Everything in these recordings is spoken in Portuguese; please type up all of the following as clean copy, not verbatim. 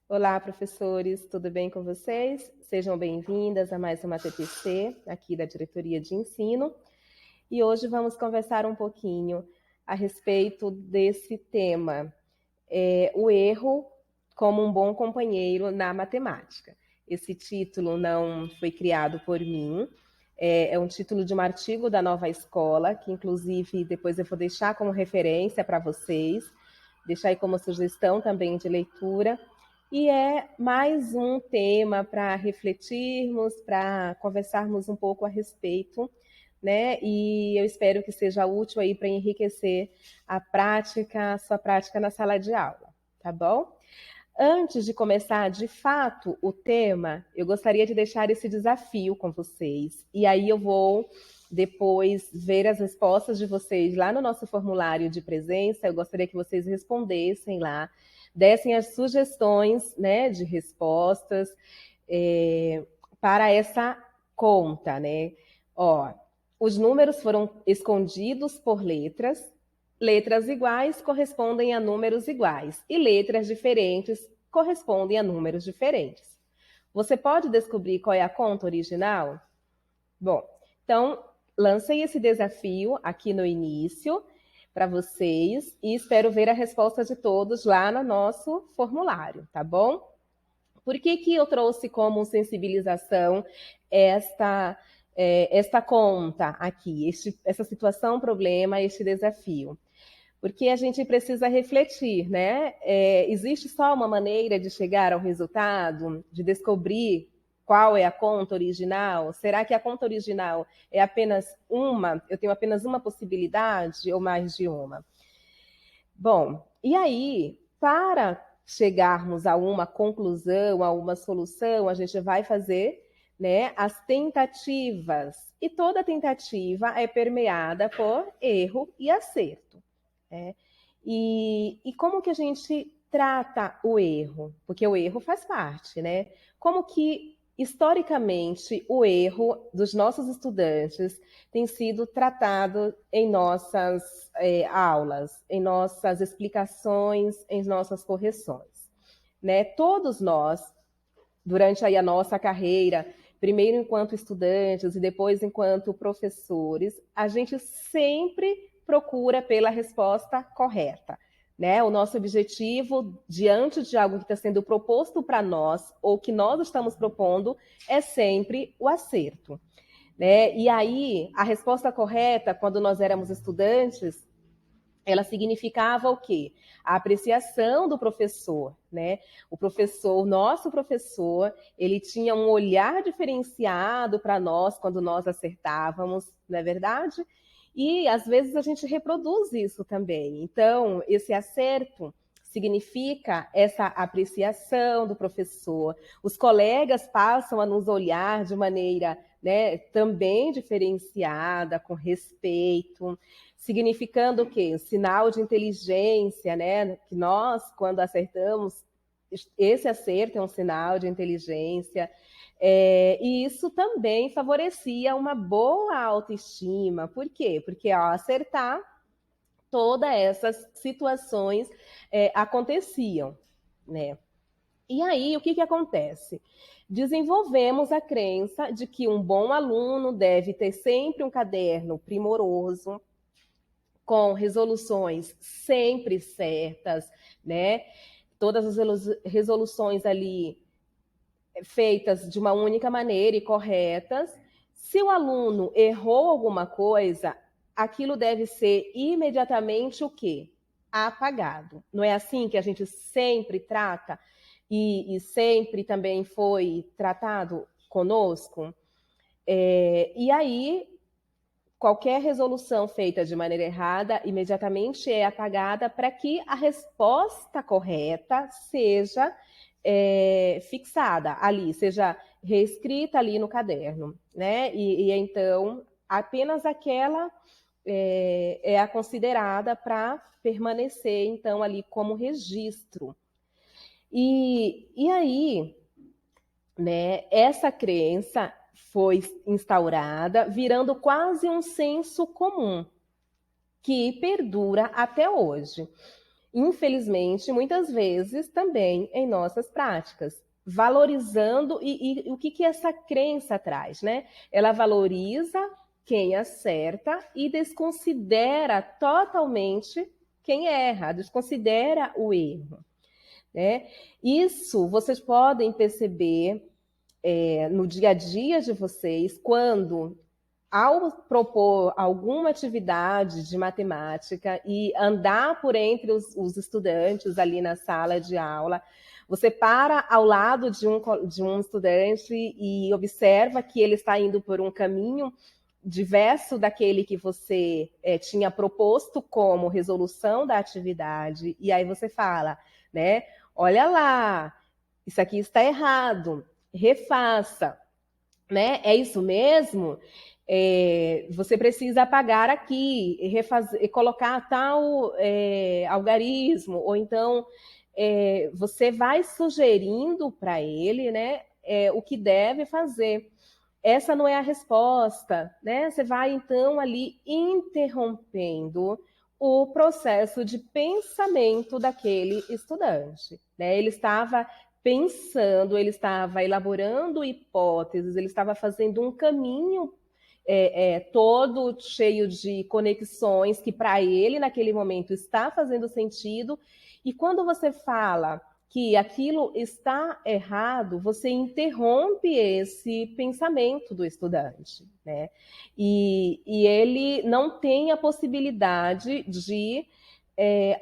Olá, professores, tudo bem com vocês? Sejam bem-vindas a mais uma TPC aqui da Diretoria de Ensino. E hoje vamos conversar um pouquinho a respeito desse tema, o erro como um bom companheiro na matemática. Esse título não foi criado por mim, é um título de um artigo da Nova Escola, que inclusive depois eu vou deixar como referência para vocês, deixar aí como sugestão também de leitura. E é mais um tema para refletirmos, para conversarmos um pouco a respeito, né? E eu espero que seja útil aí para enriquecer a sua prática na sala de aula, tá bom? Antes de começar de fato o tema, eu gostaria de deixar esse desafio com vocês. E aí eu vou depois ver as respostas de vocês lá no nosso formulário de presença. Eu gostaria que vocês respondessem lá, dessem as sugestões, né, de respostas para essa conta, né? Ó, os números foram escondidos por letras. Letras iguais correspondem a números iguais e letras diferentes correspondem a números diferentes. Você pode descobrir qual é a conta original? Bom, então lancei esse desafio aqui no início para vocês e espero ver a resposta de todos lá no nosso formulário, tá bom? Por que eu trouxe como sensibilização esta conta aqui, essa situação, problema, este desafio? Porque a gente precisa refletir, né? Existe só uma maneira de chegar ao resultado, de descobrir qual é a conta original? Será que a conta original é apenas uma? Eu tenho apenas uma possibilidade ou mais de uma? Bom, e aí, para chegarmos a uma conclusão, a uma solução, a gente vai fazer, né, as tentativas. E toda tentativa é permeada por erro e acerto. Né? E como que a gente trata o erro? Porque o erro faz parte, né? Como que, historicamente, o erro dos nossos estudantes tem sido tratado em nossas aulas, em nossas explicações, em nossas correções? Né? Todos nós, durante aí a nossa carreira, primeiro enquanto estudantes e depois enquanto professores, a gente sempre procura pela resposta correta. Né? O nosso objetivo, diante de algo que está sendo proposto para nós, ou que nós estamos propondo, é sempre o acerto. Né? E aí, a resposta correta, quando nós éramos estudantes, ela significava o quê? A apreciação do professor, né? O professor, o nosso professor, ele tinha um olhar diferenciado para nós quando nós acertávamos, não é verdade? E às vezes a gente reproduz isso também. Então, esse acerto significa essa apreciação do professor. Os colegas passam a nos olhar de maneira, né, também diferenciada, com respeito, significando o quê? Sinal de inteligência, né? Que nós, quando acertamos, esse acerto é um sinal de inteligência. E isso também favorecia uma boa autoestima. Por quê? Porque ao acertar, todas essas situações aconteciam, né? E aí, o que acontece? Desenvolvemos a crença de que um bom aluno deve ter sempre um caderno primoroso, com resoluções sempre certas, né? Todas as resoluções ali feitas de uma única maneira e corretas. Se o aluno errou alguma coisa, aquilo deve ser imediatamente o quê? Apagado. Não é assim que a gente sempre trata e sempre também foi tratado conosco? E aí, qualquer resolução feita de maneira errada imediatamente é apagada para que a resposta correta seja fixada ali, seja reescrita ali no caderno, né? E então apenas aquela é a considerada para permanecer então ali como registro. E aí, né, essa crença foi instaurada, virando quase um senso comum, que perdura até hoje. infelizmente, muitas vezes também em nossas práticas, valorizando, e o que essa crença traz, né? Ela valoriza quem acerta e desconsidera totalmente quem erra, desconsidera o erro, né? Isso vocês podem perceber no dia a dia de vocês, quando, ao propor alguma atividade de matemática e andar por entre os estudantes ali na sala de aula, você para ao lado de um estudante e observa que ele está indo por um caminho diverso daquele que você tinha proposto como resolução da atividade, e aí você fala, né? Olha lá, isso aqui está errado, refaça, né? É isso mesmo? Você precisa apagar aqui, refazer, colocar tal algarismo, ou então você vai sugerindo para ele, né, o que deve fazer. Essa não é a resposta, né? Você vai então ali interrompendo o processo de pensamento daquele estudante, né? Ele estava pensando, ele estava elaborando hipóteses, ele estava fazendo um caminho todo cheio de conexões que para ele naquele momento está fazendo sentido. E quando você fala que aquilo está errado, você interrompe esse pensamento do estudante, né? E ele não tem a possibilidade de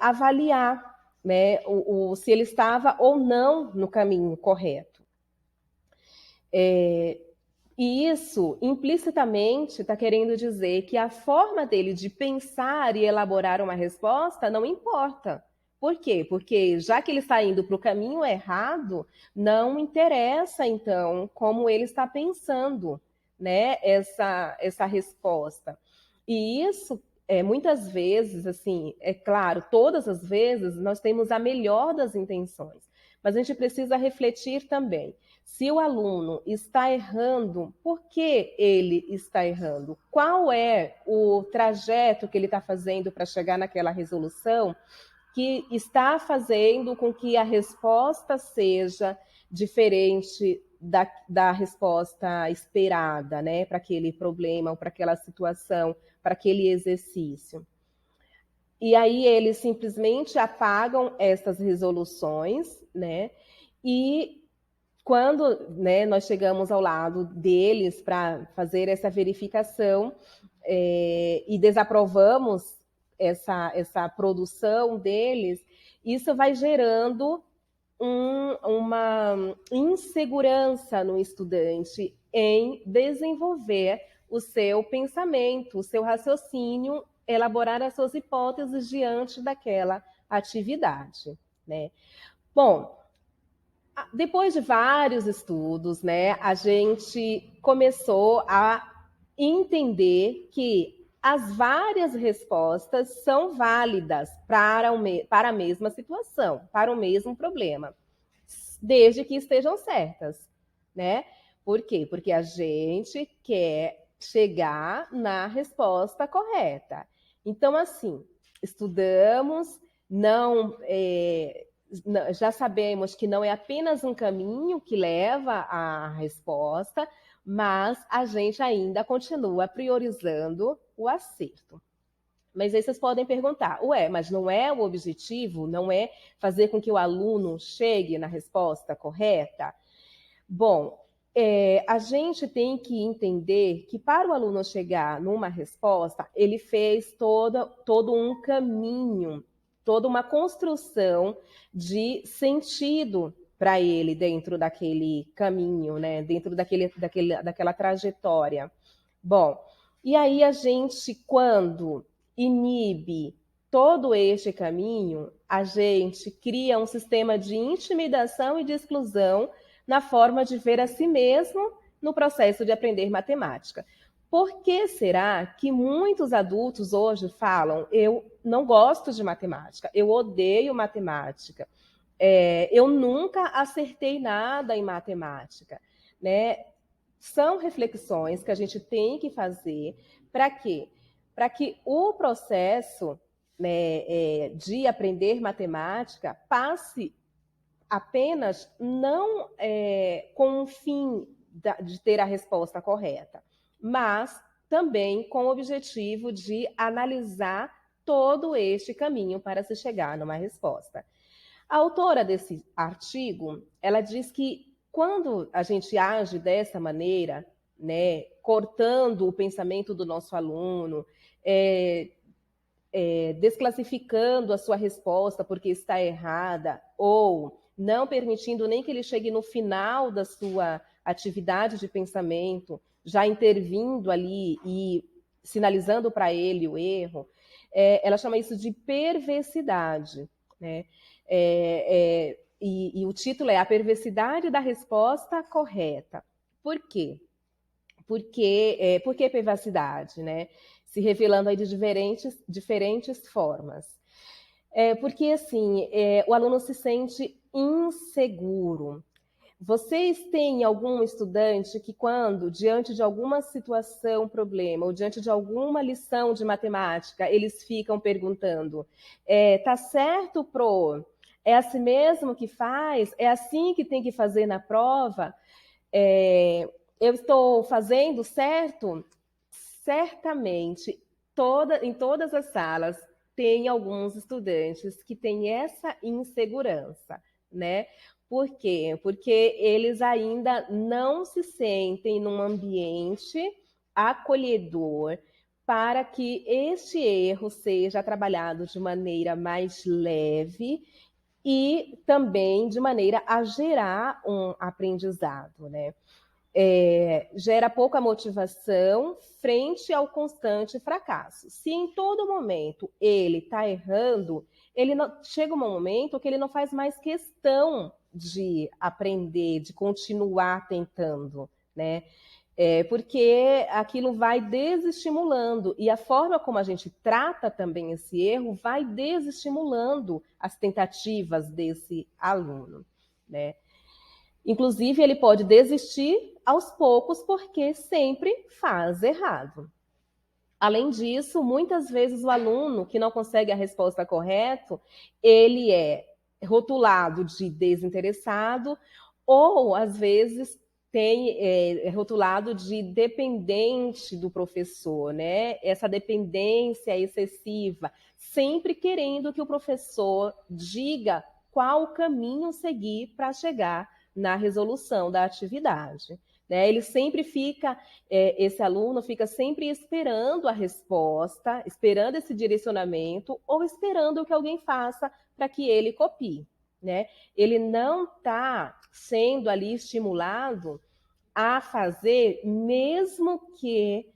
avaliar, né, se ele estava ou não no caminho correto. E isso, implicitamente, está querendo dizer que a forma dele de pensar e elaborar uma resposta não importa. Por quê? Porque já que ele está indo para o caminho errado, não interessa, então, como ele está pensando, né, essa resposta. E isso, muitas vezes, assim, é claro, todas as vezes, nós temos a melhor das intenções, mas a gente precisa refletir também. Se o aluno está errando, por que ele está errando? Qual é o trajeto que ele está fazendo para chegar naquela resolução que está fazendo com que a resposta seja diferente da resposta esperada, né, para aquele problema, ou para aquela situação, para aquele exercício? E aí eles simplesmente apagam essas resoluções, né, e quando, né, nós chegamos ao lado deles para fazer essa verificação e desaprovamos essa produção deles, isso vai gerando uma insegurança no estudante em desenvolver o seu pensamento, o seu raciocínio, elaborar as suas hipóteses diante daquela atividade, né? Bom, depois de vários estudos, né, a gente começou a entender que as várias respostas são válidas para a mesma situação, para o mesmo problema, desde que estejam certas, né? Por quê? Porque a gente quer chegar na resposta correta. Então, assim, estudamos, não já sabemos que não é apenas um caminho que leva à resposta, mas a gente ainda continua priorizando o acerto. Mas aí vocês podem perguntar, mas não é o objetivo? Não é fazer com que o aluno chegue na resposta correta? Bom, a gente tem que entender que para o aluno chegar numa resposta, ele fez todo um caminho, toda uma construção de sentido para ele dentro daquele caminho, né? Dentro daquela trajetória. Bom, e aí a gente, quando inibe todo este caminho, a gente cria um sistema de intimidação e de exclusão na forma de ver a si mesmo no processo de aprender matemática. Por que será que muitos adultos hoje falam: eu não gosto de matemática, eu odeio matemática, eu nunca acertei nada em matemática, né? São reflexões que a gente tem que fazer para quê? Para que o processo né, de aprender matemática passe apenas não com o fim de ter a resposta correta, mas também com o objetivo de analisar todo este caminho para se chegar numa resposta. A autora desse artigo, ela diz que quando a gente age dessa maneira, né, cortando o pensamento do nosso aluno, desclassificando a sua resposta porque está errada, ou não permitindo nem que ele chegue no final da sua atividade de pensamento, já intervindo ali e sinalizando para ele o erro, ela chama isso de perversidade, né? E o título é A Perversidade da Resposta Correta. Por quê? Por que perversidade, né? Se revelando aí de diferentes formas. Porque, assim, o aluno se sente inseguro. Vocês têm algum estudante que, quando, diante de alguma situação, problema, ou diante de alguma lição de matemática, eles ficam perguntando: tá certo, pro? É assim mesmo que faz? É assim que tem que fazer na prova? Eu estou fazendo certo? Certamente, em todas as salas, tem alguns estudantes que têm essa insegurança, né? Por quê? Porque eles ainda não se sentem num ambiente acolhedor para que este erro seja trabalhado de maneira mais leve e também de maneira a gerar um aprendizado, né? Gera pouca motivação frente ao constante fracasso. Se em todo momento ele está errando, chega um momento que ele não faz mais questão de aprender, de continuar tentando, né? Porque aquilo vai desestimulando, e a forma como a gente trata também esse erro vai desestimulando as tentativas desse aluno, né? Inclusive, ele pode desistir aos poucos porque sempre faz errado. Além disso, muitas vezes o aluno que não consegue a resposta correta, ele é rotulado de desinteressado ou, às vezes, é rotulado de dependente do professor, né? Essa dependência excessiva, sempre querendo que o professor diga qual caminho seguir para chegar na resolução da atividade. Né? Ele sempre fica, esse aluno fica sempre esperando a resposta, esperando esse direcionamento ou esperando que alguém faça para que ele copie. Né? Ele não está sendo ali estimulado a fazer, mesmo que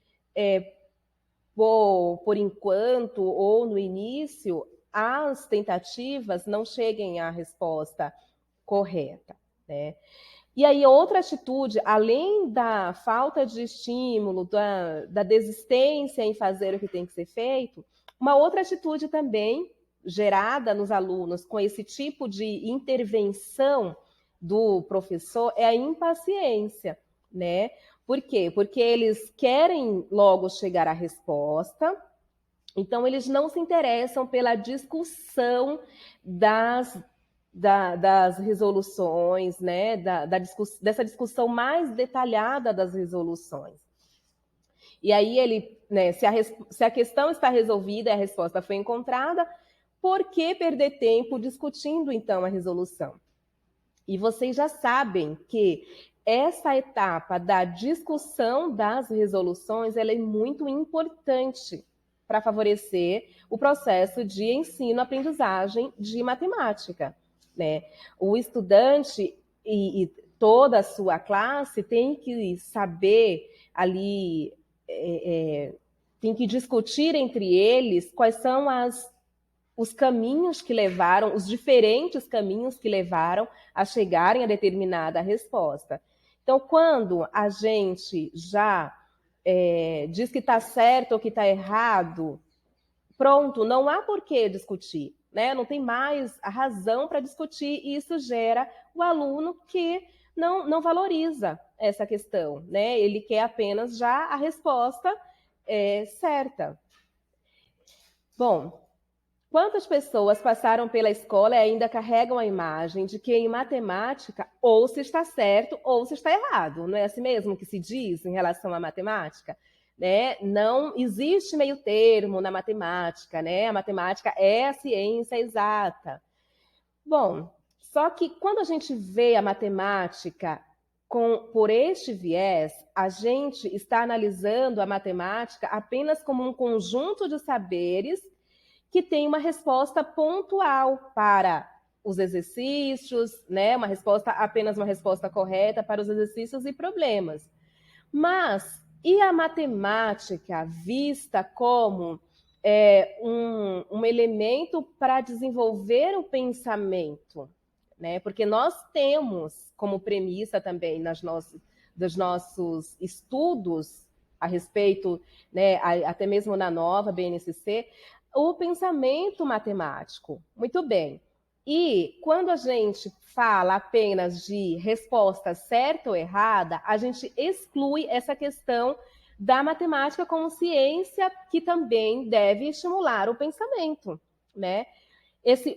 por enquanto ou no início as tentativas não cheguem à resposta correta. Né? E aí, outra atitude, além da falta de estímulo, da desistência em fazer o que tem que ser feito, uma outra atitude também gerada nos alunos com esse tipo de intervenção do professor é a impaciência, né? Por quê? Porque eles querem logo chegar à resposta, então eles não se interessam pela discussão das resoluções, né? Dessa discussão mais detalhada das resoluções. E aí ele, né, se a questão está resolvida e a resposta foi encontrada, por que perder tempo discutindo então a resolução? E vocês já sabem que essa etapa da discussão das resoluções, ela é muito importante para favorecer o processo de ensino-aprendizagem de matemática. Né? O estudante e toda a sua classe tem que saber ali, tem que discutir entre eles quais são os caminhos que levaram, os diferentes caminhos que levaram a chegarem a determinada resposta. Então, quando a gente já diz que está certo ou que está errado, pronto, não há por que discutir. Né? Não tem mais a razão para discutir, e isso gera o aluno que não valoriza essa questão. Né? Ele quer apenas já a resposta certa. Bom, Quantas pessoas passaram pela escola e ainda carregam a imagem de que em matemática ou se está certo ou se está errado? Não é assim mesmo que se diz em relação à matemática? Né? Não existe meio termo na matemática, né? A matemática é a ciência exata. Bom, só que quando a gente vê a matemática por este viés, a gente está analisando a matemática apenas como um conjunto de saberes que tem uma resposta pontual para os exercícios, né? Apenas uma resposta correta para os exercícios e problemas. Mas e a matemática vista como um elemento para desenvolver o pensamento, né? Porque nós temos como premissa também dos nossos estudos a respeito, né, até mesmo na nova BNCC, o pensamento matemático. Muito bem. E quando a gente fala apenas de resposta certa ou errada, a gente exclui essa questão da matemática como ciência que também deve estimular o pensamento, né?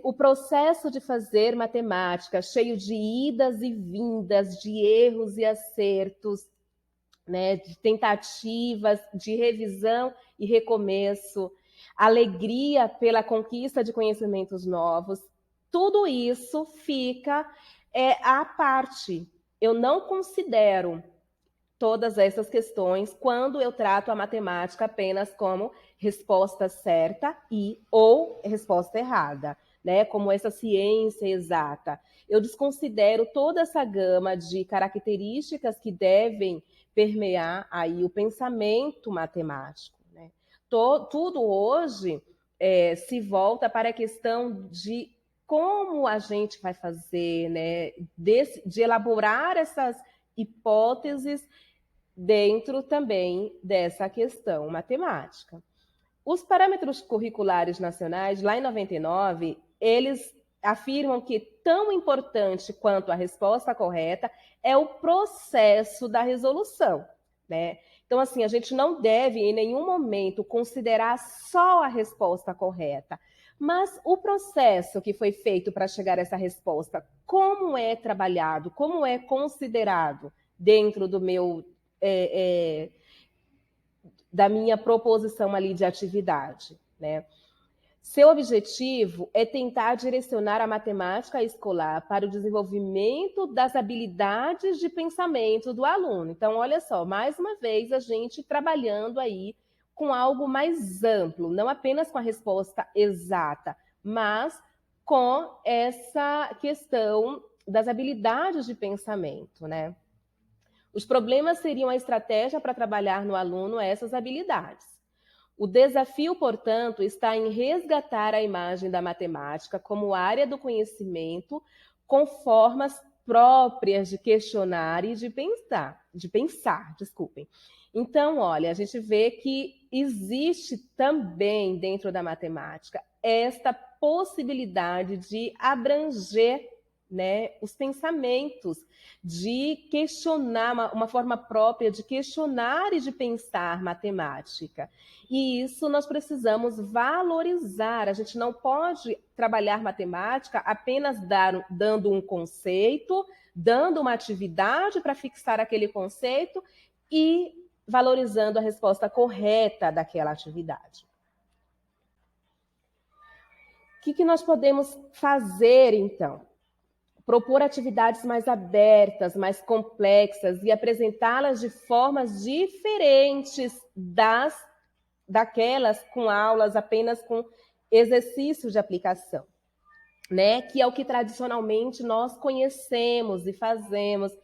O processo de fazer matemática cheio de idas e vindas, de erros e acertos, né, de tentativas, de revisão e recomeço, alegria pela conquista de conhecimentos novos, tudo isso fica à parte. Eu não considero todas essas questões quando eu trato a matemática apenas como resposta certa ou resposta errada, né? Como essa ciência exata. Eu desconsidero toda essa gama de características que devem permear aí o pensamento matemático, né? Tudo hoje se volta para a questão de como a gente vai fazer, né? De elaborar essas hipóteses dentro também dessa questão matemática. Os parâmetros curriculares nacionais, lá em 99, eles afirmam que tão importante quanto a resposta correta é o processo da resolução, né? Então, assim, a gente não deve em nenhum momento considerar só a resposta correta, mas o processo que foi feito para chegar a essa resposta, como é trabalhado, como é considerado dentro do meu da minha proposição ali de atividade, né? Seu objetivo é tentar direcionar a matemática escolar para o desenvolvimento das habilidades de pensamento do aluno. Então, olha só, mais uma vez a gente trabalhando aí com algo mais amplo, não apenas com a resposta exata, mas com essa questão das habilidades de pensamento, né? Os problemas seriam a estratégia para trabalhar no aluno essas habilidades. O desafio, portanto, está em resgatar a imagem da matemática como área do conhecimento com formas próprias de questionar e de pensar, desculpem. Então, olha, a gente vê que existe também dentro da matemática esta possibilidade de abranger, né, os pensamentos, de questionar, uma forma própria de questionar e de pensar matemática. E isso nós precisamos valorizar. A gente não pode trabalhar matemática apenas dando um conceito, dando uma atividade para fixar aquele conceito e valorizando a resposta correta daquela atividade. O que nós podemos fazer, então? Propor atividades mais abertas, mais complexas e apresentá-las de formas diferentes daquelas com aulas apenas com exercícios de aplicação, né? Que é o que tradicionalmente nós conhecemos e fazemos,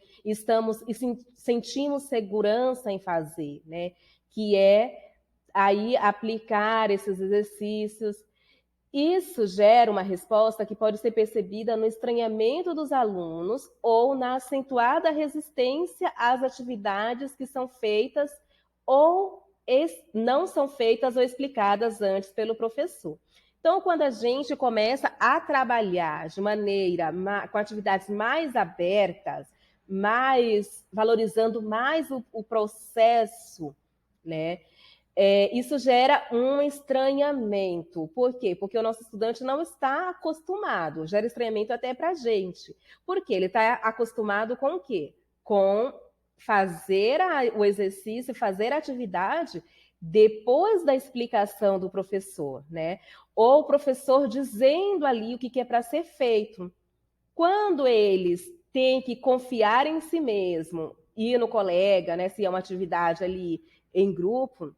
sentimos segurança em fazer, né? Que é aí aplicar esses exercícios. Isso gera uma resposta que pode ser percebida no estranhamento dos alunos ou na acentuada resistência às atividades que são feitas ou não são feitas ou explicadas antes pelo professor. Então, quando a gente começa a trabalhar de maneira com atividades mais abertas, valorizando mais o processo, né? isso gera um estranhamento. Por quê? Porque o nosso estudante não está acostumado, gera estranhamento até para a gente. Por quê? Ele está acostumado com o quê? Com fazer o exercício, fazer a atividade depois da explicação do professor, né? Ou o professor dizendo ali o que é para ser feito. Quando eles têm que confiar em si mesmo, ir no colega, né? Se é uma atividade ali em grupo,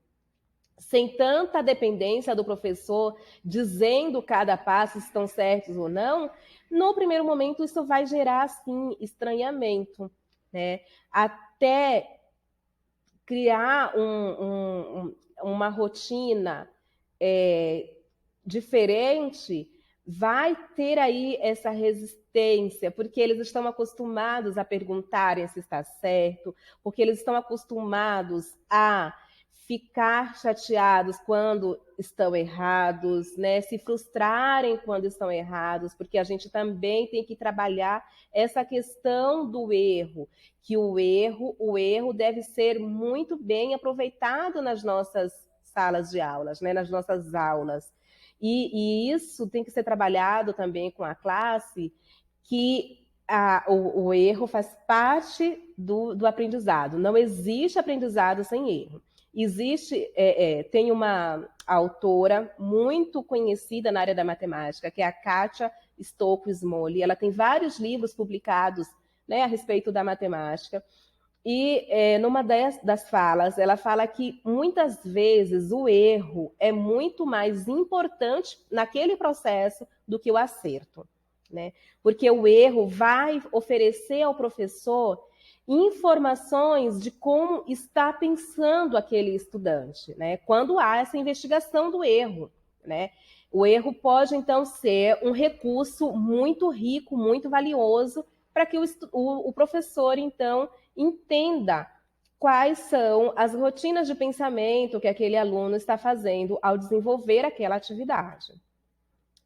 sem tanta dependência do professor dizendo cada passo se estão certos ou não, no primeiro momento isso vai gerar, sim, estranhamento, né? Até criar uma rotina diferente, vai ter aí essa resistência, porque eles estão acostumados a perguntarem se está certo, porque eles estão acostumados a ficar chateados quando estão errados, né? Se frustrarem quando estão errados, porque a gente também tem que trabalhar essa questão do erro, que o erro deve ser muito bem aproveitado nas nossas salas de aulas, né? Nas nossas aulas. E isso tem que ser trabalhado também com a classe, que o erro faz parte do aprendizado. Não existe aprendizado sem erro. Tem uma autora muito conhecida na área da matemática, que é a Katia Stokes-Moly. Ela tem vários livros publicados, né, a respeito da matemática. E numa das falas, ela fala que muitas vezes o erro é muito mais importante naquele processo do que o acerto, né? Porque o erro vai oferecer ao professor informações de como está pensando aquele estudante, né? Quando há essa investigação do erro, né? O erro pode, então, ser um recurso muito rico, muito valioso, para que o professor, então, entenda quais são as rotinas de pensamento que aquele aluno está fazendo ao desenvolver aquela atividade.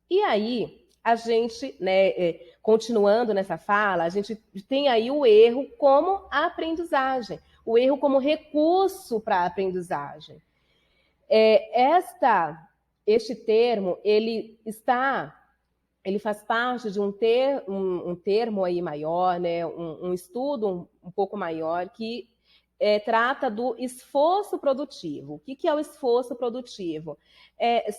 E aí, a gente, né, continuando nessa fala, a gente tem aí o erro como aprendizagem, o erro como recurso para a aprendizagem. Este termo, ele faz parte de um termo aí maior, né, um estudo um pouco maior que trata do esforço produtivo. O que é o esforço produtivo?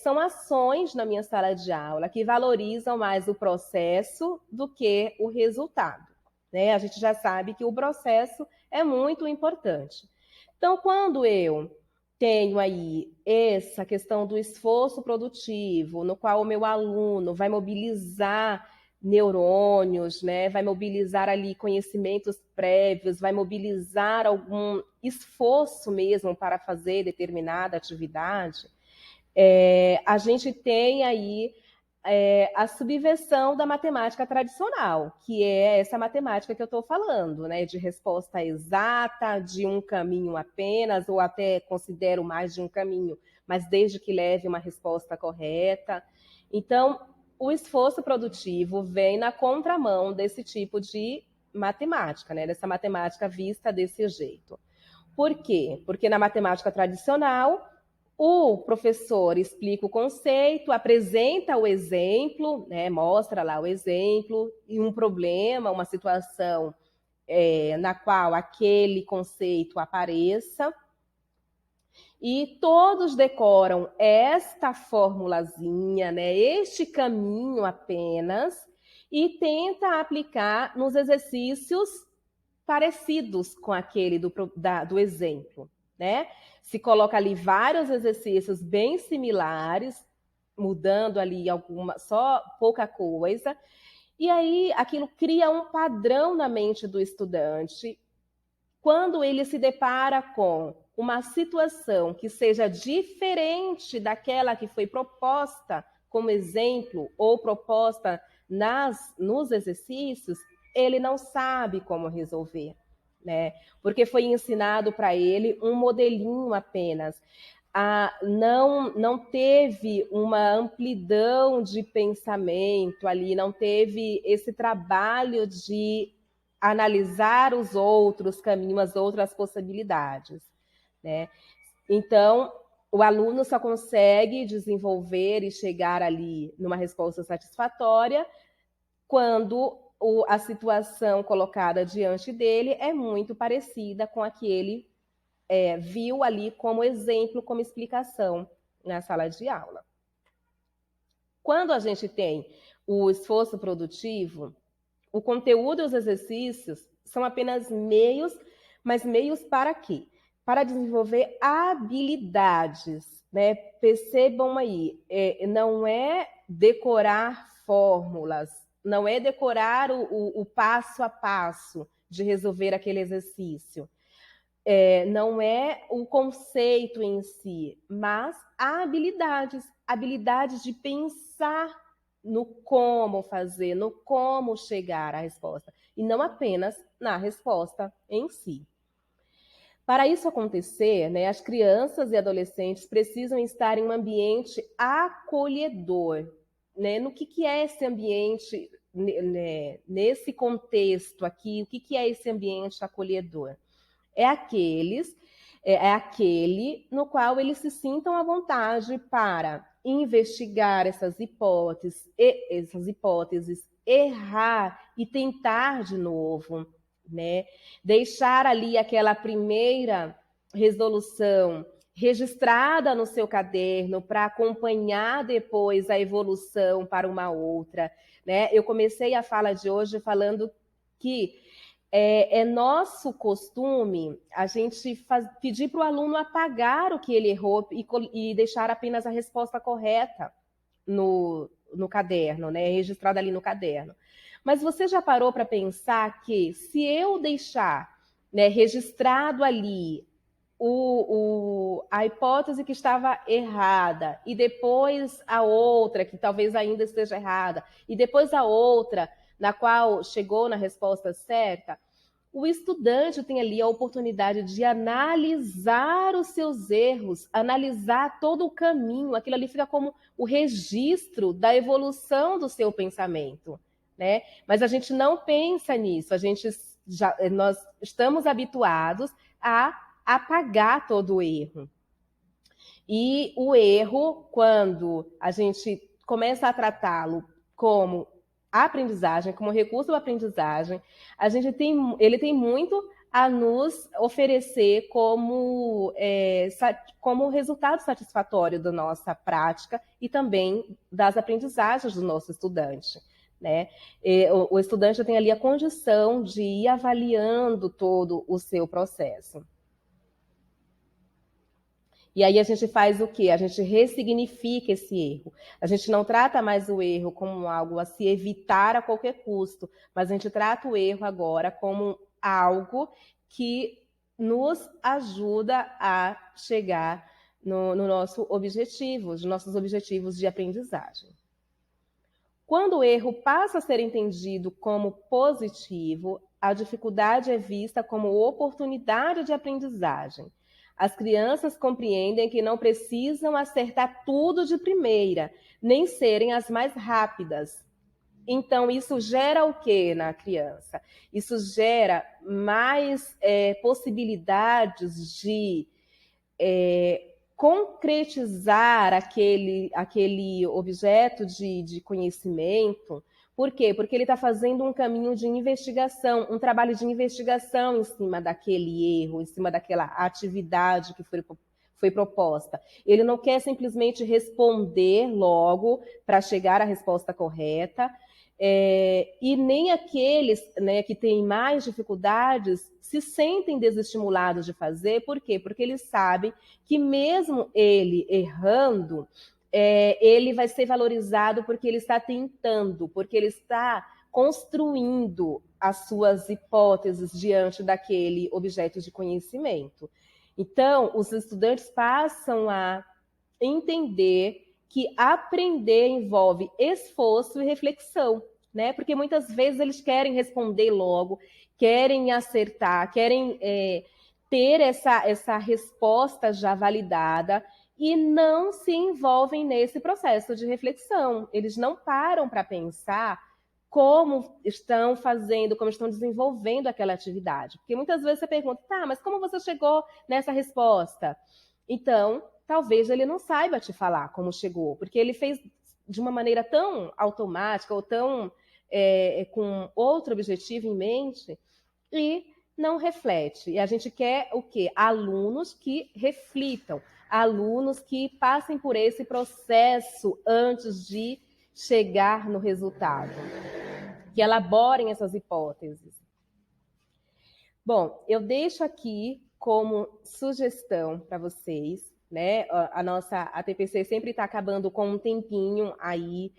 São ações na minha sala de aula que valorizam mais o processo do que o resultado, né? A gente já sabe que o processo é muito importante. Então, quando eu tenho aí essa questão do esforço produtivo, no qual o meu aluno vai mobilizar neurônios, né? Vai mobilizar ali conhecimentos prévios, vai mobilizar algum esforço mesmo para fazer determinada atividade, a gente tem aí a subversão da matemática tradicional, que é essa matemática que eu estou falando, né? De resposta exata, de um caminho apenas, ou até considero mais de um caminho, mas desde que leve uma resposta correta. Então, o esforço produtivo vem na contramão desse tipo de matemática, né? Dessa matemática vista desse jeito. Por quê? Porque na matemática tradicional, o professor explica o conceito, apresenta o exemplo, né, mostra lá o exemplo e um problema, uma situação na qual aquele conceito apareça, e todos decoram esta formulazinha, né, este caminho apenas, e tenta aplicar nos exercícios parecidos com aquele do exemplo, né? Se coloca ali vários exercícios bem similares, mudando ali só pouca coisa, e aí aquilo cria um padrão na mente do estudante. Quando ele se depara com uma situação que seja diferente daquela que foi proposta como exemplo ou proposta nos exercícios, ele não sabe como resolver, né? Porque foi ensinado para ele um modelinho apenas. Não teve uma amplidão de pensamento ali, não teve esse trabalho de analisar os outros caminhos, as outras possibilidades, né? Então, o aluno só consegue desenvolver e chegar ali numa resposta satisfatória quando a situação colocada diante dele é muito parecida com a que ele viu ali como exemplo, como explicação na sala de aula. Quando a gente tem o esforço produtivo, o conteúdo e os exercícios são apenas meios, mas meios para quê? Para desenvolver habilidades, né? Percebam aí, não é decorar fórmulas, não é decorar o passo a passo de resolver aquele exercício. Não é o conceito em si, mas habilidades de pensar no como fazer, no como chegar à resposta, e não apenas na resposta em si. Para isso acontecer, né, as crianças e adolescentes precisam estar em um ambiente acolhedor. Né? No que é esse ambiente, né, nesse contexto aqui, o que é esse ambiente acolhedor? É aquele no qual eles se sintam à vontade para investigar essas hipóteses, errar e tentar de novo, né? Deixar ali aquela primeira resolução registrada no seu caderno para acompanhar depois a evolução para uma outra, né? Eu comecei a fala de hoje falando que é nosso costume a gente pedir para o aluno apagar o que ele errou e deixar apenas a resposta correta no caderno, né? Registrada ali no caderno. Mas você já parou para pensar que se eu deixar, né, registrado ali a hipótese que estava errada e depois a outra que talvez ainda esteja errada e depois a outra na qual chegou na resposta certa, o estudante tem ali a oportunidade de analisar os seus erros, analisar todo o caminho. Aquilo ali fica como o registro da evolução do seu pensamento, né? Mas a gente não pensa nisso. Nós estamos habituados a apagar todo o erro. E o erro, quando a gente começa a tratá-lo como aprendizagem, como recurso da aprendizagem, ele tem muito a nos oferecer como resultado satisfatório da nossa prática e também das aprendizagens do nosso estudante. Né? O estudante tem ali a condição de ir avaliando todo o seu processo. E aí a gente faz o quê? A gente ressignifica esse erro. A gente não trata mais o erro como algo a se evitar a qualquer custo, mas a gente trata o erro agora como algo que nos ajuda a chegar no nosso objetivo, nos nossos objetivos de aprendizagem. Quando o erro passa a ser entendido como positivo, a dificuldade é vista como oportunidade de aprendizagem. As crianças compreendem que não precisam acertar tudo de primeira, nem serem as mais rápidas. Então, isso gera o que na criança? Isso gera mais possibilidades de concretizar aquele objeto de conhecimento. Por quê? Porque ele está fazendo um caminho de investigação, um trabalho de investigação em cima daquele erro, em cima daquela atividade que foi proposta. Ele não quer simplesmente responder logo para chegar à resposta correta, e nem aqueles, né, que têm mais dificuldades se sentem desestimulados de fazer. Por quê? Porque eles sabem que mesmo ele errando, ele vai ser valorizado porque ele está tentando, porque ele está construindo as suas hipóteses diante daquele objeto de conhecimento. Então, os estudantes passam a entender que aprender envolve esforço e reflexão, né? Porque muitas vezes eles querem responder logo, querem acertar, querem ter essa resposta já validada, e não se envolvem nesse processo de reflexão. Eles não param para pensar como estão fazendo, como estão desenvolvendo aquela atividade. Porque muitas vezes você pergunta, tá, mas como você chegou nessa resposta? Então, talvez ele não saiba te falar como chegou, porque ele fez de uma maneira tão automática ou tão com outro objetivo em mente e não reflete. E a gente quer o quê? Alunos que reflitam, alunos que passem por esse processo antes de chegar no resultado, que elaborem essas hipóteses. Bom, eu deixo aqui como sugestão para vocês, né? A nossa ATPC sempre está acabando com um tempinho aí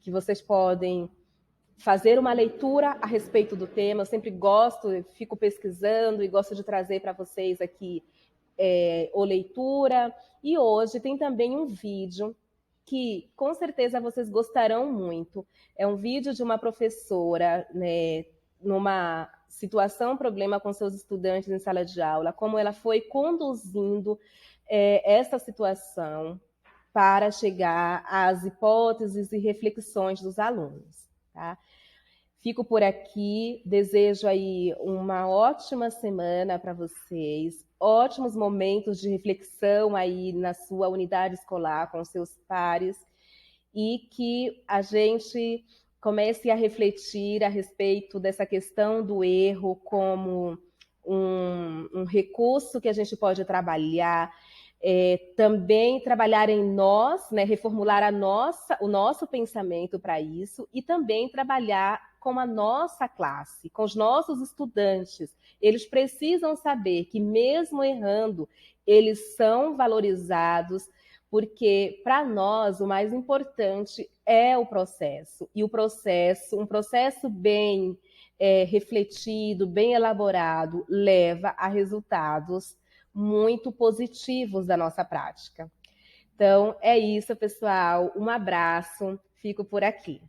que vocês podem fazer uma leitura a respeito do tema. Eu sempre gosto, eu fico pesquisando e gosto de trazer para vocês aqui o leitura. E hoje tem também um vídeo que com certeza vocês gostarão muito. É um vídeo de uma professora, né, numa situação, problema com seus estudantes em sala de aula, como ela foi conduzindo essa situação para chegar às hipóteses e reflexões dos alunos. Tá? Fico por aqui, desejo aí uma ótima semana para vocês, ótimos momentos de reflexão aí na sua unidade escolar com seus pares e que a gente comece a refletir a respeito dessa questão do erro como um recurso que a gente pode trabalhar, também trabalhar em nós, né, reformular o nosso pensamento para isso e também trabalhar com a nossa classe, com os nossos estudantes. Eles precisam saber que mesmo errando, eles são valorizados, porque para nós o mais importante é o processo. E o processo, um processo bem refletido, bem elaborado, leva a resultados muito positivos da nossa prática. Então, é isso, pessoal. Um abraço. Fico por aqui.